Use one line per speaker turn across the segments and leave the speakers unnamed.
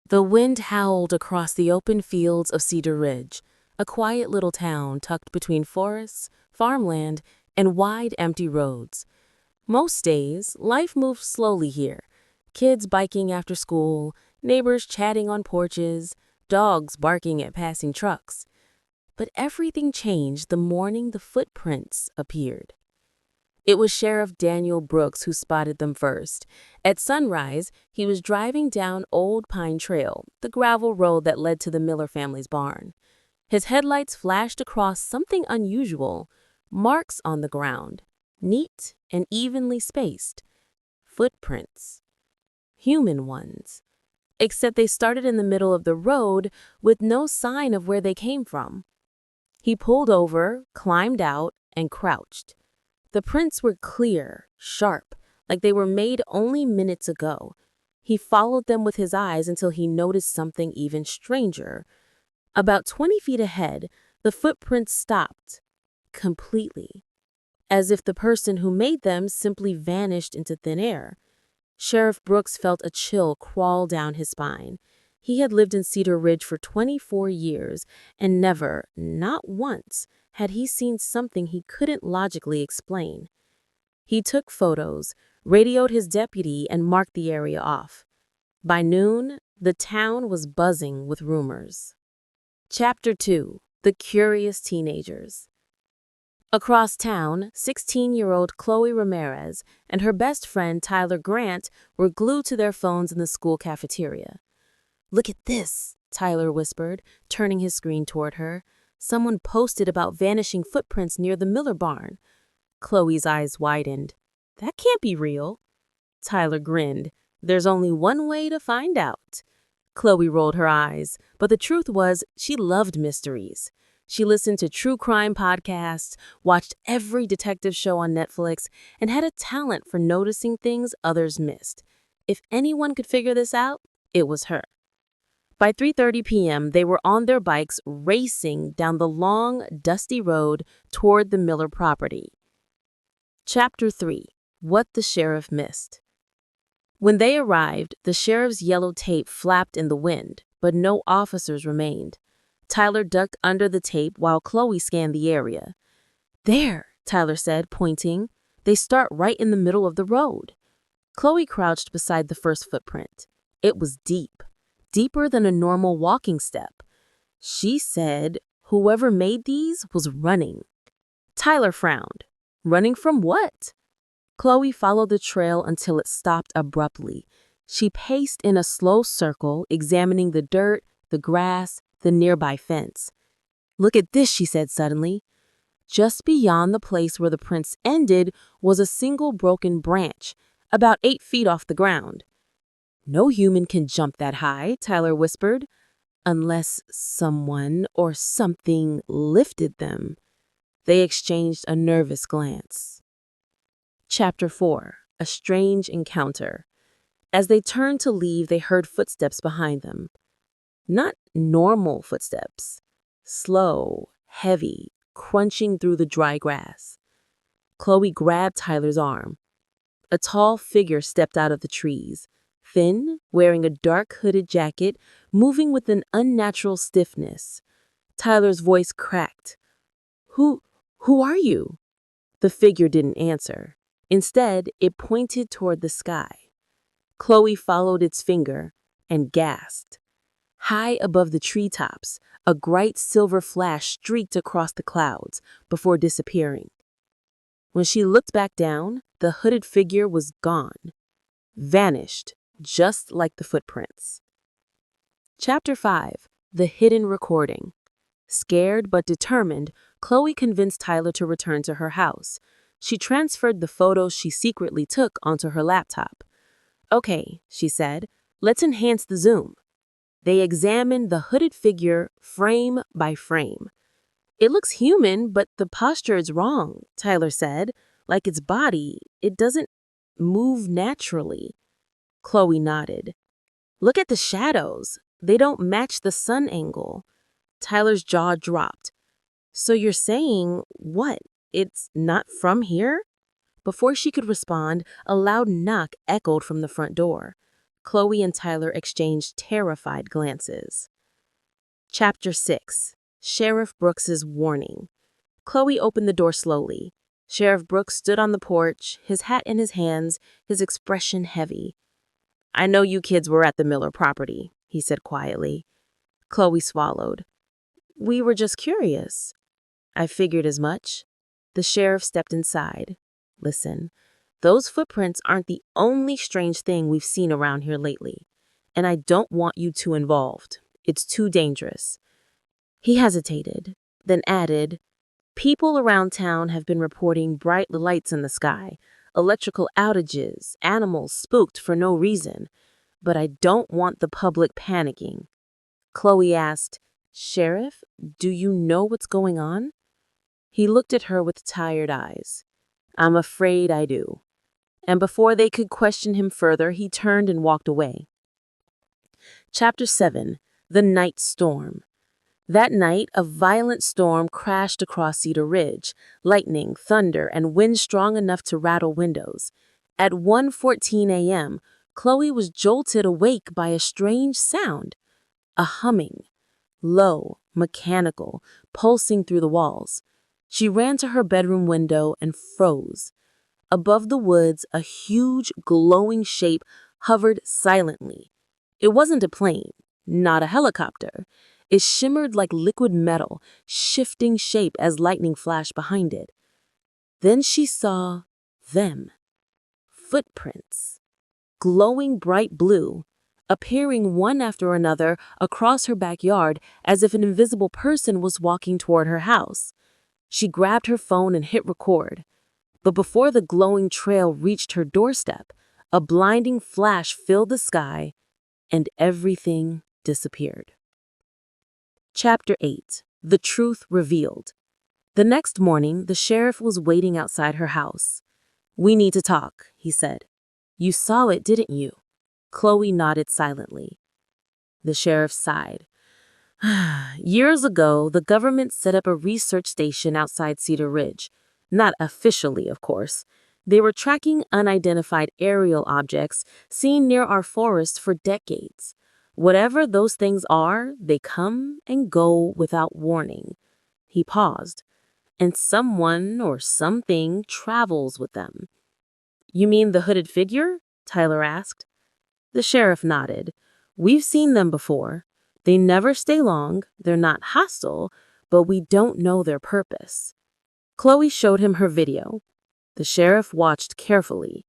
The wind howled across the open fields of Cedar Ridge, a quiet little town tucked between forests, farmland, and wide, empty roads. Most days, life moved slowly here. Kids biking after school, neighbors chatting on porches, dogs barking at passing trucks. But everything changed the morning the footprints appeared. It was Sheriff Daniel Brooks who spotted them first. At sunrise, he was driving down Old Pine Trail, the gravel road that led to the Miller family's barn. His headlights flashed across something unusual, marks on the ground, neat and evenly spaced. Footprints. Human ones. Except they started in the middle of the road with no sign of where they came from. He pulled over, climbed out, and crouched. The prints were clear, sharp, like they were made only minutes ago. He followed them with his eyes until he noticed something even stranger. About 20 feet ahead, the footprints stopped, completely, as if the person who made them simply vanished into thin air. Sheriff Brooks felt a chill crawl down his spine. He had lived in Cedar Ridge for 24 years, and never, not once, had he seen something he couldn't logically explain. He took photos, radioed his deputy, and marked the area off. By noon, the town was buzzing with rumors. Chapter 2: The Curious Teenagers. Across town, 16-year-old Chloe Ramirez and her best friend Tyler Grant were glued to their phones in the school cafeteria. "Look at this," Tyler whispered, turning his screen toward her. "Someone posted about vanishing footprints near the Miller barn." Chloe's eyes widened. "That can't be real." Tyler grinned. "There's only one way to find out." Chloe rolled her eyes, but the truth was she loved mysteries. She listened to true crime podcasts, watched every detective show on Netflix, and had a talent for noticing things others missed. If anyone could figure this out, it was her. By 3:30 p.m., they were on their bikes racing down the long, dusty road toward the Miller property. Chapter 3: What the Sheriff Missed. When they arrived, the sheriff's yellow tape flapped in the wind, but no officers remained. Tyler ducked under the tape while Chloe scanned the area. "There," Tyler said, pointing. "They start right in the middle of the road." Chloe crouched beside the first footprint. It was deep, deeper than a normal walking step. She said whoever made these was running. Tyler frowned. Running from what? Chloe followed the trail until it stopped abruptly. She paced in a slow circle, examining the dirt, the grass, the nearby fence. "Look at this," she said suddenly. Just beyond the place where the prints ended was a single broken branch, about 8 feet off the ground. "No human can jump that high," Tyler whispered, "unless someone or something lifted them." They exchanged a nervous glance. Chapter 4: A Strange Encounter. As they turned to leave, they heard footsteps behind them. Not normal footsteps. Slow, heavy, crunching through the dry grass. Chloe grabbed Tyler's arm. A tall figure stepped out of the trees, thin, wearing a dark hooded jacket, moving with an unnatural stiffness. Tyler's voice cracked. Who are you?" The figure didn't answer. Instead, it pointed toward the sky. Chloe followed its finger and gasped. High above the treetops, a bright silver flash streaked across the clouds before disappearing. When she looked back down, the hooded figure was gone. Vanished, just like the footprints. Chapter 5: The Hidden Recording. Scared but determined, Chloe convinced Tyler to return to her house. She transferred the photos she secretly took onto her laptop. "Okay," she said, "let's enhance the zoom." They examined the hooded figure frame by frame. "It looks human, but the posture is wrong," Tyler said. "Like its body, it doesn't move naturally." Chloe nodded. "Look at the shadows. They don't match the sun angle." Tyler's jaw dropped. "So you're saying, what? It's not from here?" Before she could respond, a loud knock echoed from the front door. Chloe and Tyler exchanged terrified glances. Chapter 6. Sheriff Brooks's Warning. Chloe opened the door slowly. Sheriff Brooks stood on the porch, his hat in his hands, his expression heavy. "I know you kids were at the Miller property," he said quietly. Chloe swallowed. "We were just curious." "I figured as much." The sheriff stepped inside. "Listen, those footprints aren't the only strange thing we've seen around here lately, and I don't want you two involved. It's too dangerous." He hesitated, then added, "People around town have been reporting bright lights in the sky, electrical outages, animals spooked for no reason, but I don't want the public panicking." Chloe asked, "Sheriff, do you know what's going on?" He looked at her with tired eyes. "I'm afraid I do." And before they could question him further, he turned and walked away. Chapter 7. The Night Storm. That night, a violent storm crashed across Cedar Ridge, lightning, thunder, and wind strong enough to rattle windows. At 1:14 a.m., Chloe was jolted awake by a strange sound, a humming, low, mechanical, pulsing through the walls. She ran to her bedroom window and froze. Above the woods, a huge, glowing shape hovered silently. It wasn't a plane, not a helicopter. It shimmered like liquid metal, shifting shape as lightning flashed behind it. Then she saw them. Footprints. Glowing bright blue, appearing one after another across her backyard as if an invisible person was walking toward her house. She grabbed her phone and hit record. But before the glowing trail reached her doorstep, a blinding flash filled the sky, and everything disappeared. Chapter 8. The Truth Revealed. The next morning, the sheriff was waiting outside her house. "We need to talk," he said. "You saw it, didn't you?" Chloe nodded silently. The sheriff sighed. "Years ago, the government set up a research station outside Cedar Ridge. Not officially, of course. They were tracking unidentified aerial objects seen near our forest for decades. Whatever those things are, they come and go without warning." He paused. "And someone or something travels with them." "You mean the hooded figure?" Tyler asked. The sheriff nodded. "We've seen them before. They never stay long, they're not hostile, but we don't know their purpose." Chloe showed him her video. The sheriff watched carefully.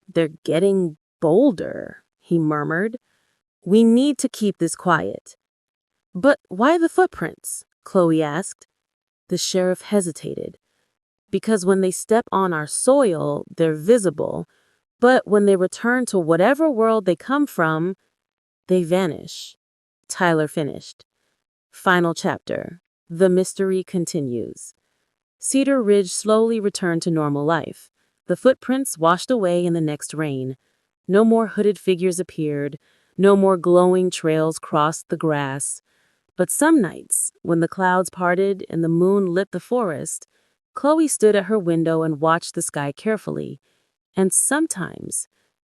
"They're getting bolder," he murmured. "We need to keep this quiet." "But why the footprints?" Chloe asked. The sheriff hesitated. "Because when they step on our soil, they're visible, but when they return to whatever world they come from, they vanish." Tyler finished. Final chapter. The mystery continues. Cedar Ridge slowly returned to normal life. The footprints washed away in the next rain. No more hooded figures appeared. No more glowing trails crossed the grass. But some nights, when the clouds parted and the moon lit the forest, Chloe stood at her window and watched the sky carefully. And sometimes,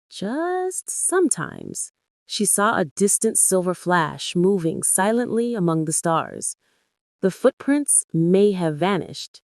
just sometimes, she saw a distant silver flash moving silently among the stars. The footprints may have vanished,